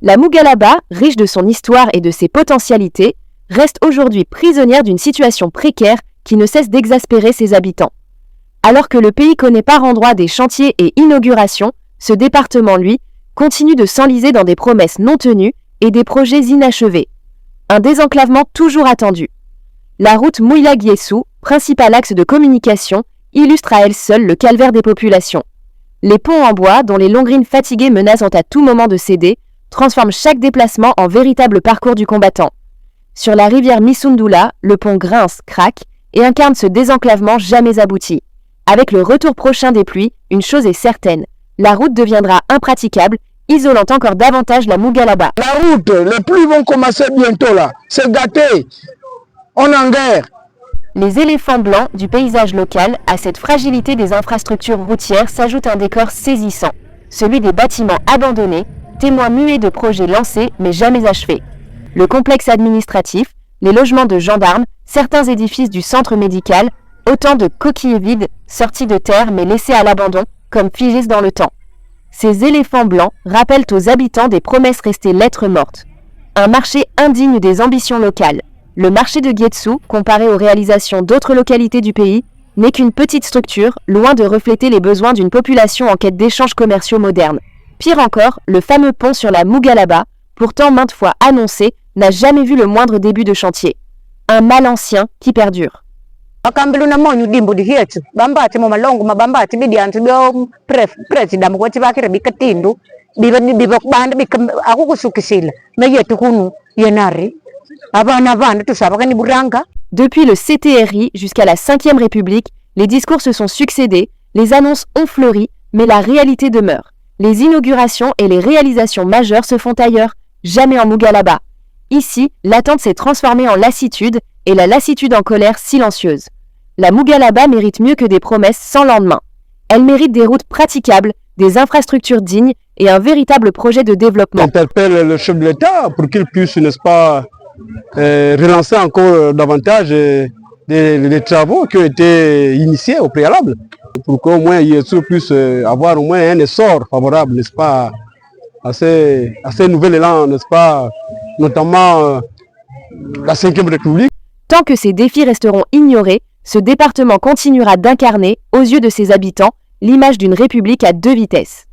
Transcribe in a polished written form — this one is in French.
La Mougalaba, riche de son histoire et de ses potentialités, reste aujourd'hui prisonnière d'une situation précaire qui ne cesse d'exaspérer ses habitants. Alors que le pays connaît par endroits des chantiers et inaugurations, ce département, lui, continue de s'enliser dans des promesses non tenues et des projets inachevés. Un désenclavement toujours attendu. La route Mouila-Guiessou, principal axe de communication, illustre à elle seule le calvaire des populations. Les ponts en bois, dont les longrines fatiguées menacent à tout moment de céder, transforment chaque déplacement en véritable parcours du combattant. Sur la rivière Misundula, le pont grince, craque et incarne ce désenclavement jamais abouti. Avec le retour prochain des pluies, une chose est certaine, la route deviendra impraticable, isolant encore davantage la Mougalaba. La route, les pluies vont commencer bientôt là, c'est gâté, on est en guerre. Les éléphants blancs du paysage local, à cette fragilité des infrastructures routières s'ajoute un décor saisissant, celui des bâtiments abandonnés, témoins muets de projets lancés mais jamais achevés. Le complexe administratif, les logements de gendarmes, certains édifices du centre médical, autant de coquilles vides, sortis de terre mais laissés à l'abandon, comme figés dans le temps. Ces éléphants blancs rappellent aux habitants des promesses restées lettres mortes. Un marché indigne des ambitions locales. Le marché de Guiessou, comparé aux réalisations d'autres localités du pays, n'est qu'une petite structure, loin de refléter les besoins d'une population en quête d'échanges commerciaux modernes. Pire encore, le fameux pont sur la Mougalaba, pourtant maintes fois annoncé, n'a jamais vu le moindre début de chantier. Un mal ancien qui perdure. Akambilo monyu dimbo di hietsu bambati mo malongo mabambati bidiantu bio president mkwati bakire bikatindu bibok banda bikam akukusukisila meyetu kunu yenari abana tusabakani buranga. Depuis le CTRI jusqu'à la 5e République, les discours se sont succédés, les annonces ont fleuri, mais la réalité demeure. Les inaugurations et les réalisations majeures se font ailleurs, jamais en Mougalaba. Ici, l'attente s'est transformée en lassitude et la lassitude en colère silencieuse. La Mougalaba mérite mieux que des promesses sans lendemain. Elle mérite des routes praticables, des infrastructures dignes et un véritable projet de développement. J'interpelle le chef de l'État pour qu'il puisse, n'est-ce pas, relancer encore davantage les travaux qui ont été initiés au préalable. Pour qu'au moins il puisse avoir au moins un essor favorable, n'est-ce pas, à ces nouvel élan, n'est-ce pas, notamment la 5e République. Tant que ces défis resteront ignorés, ce département continuera d'incarner, aux yeux de ses habitants, l'image d'une république à deux vitesses.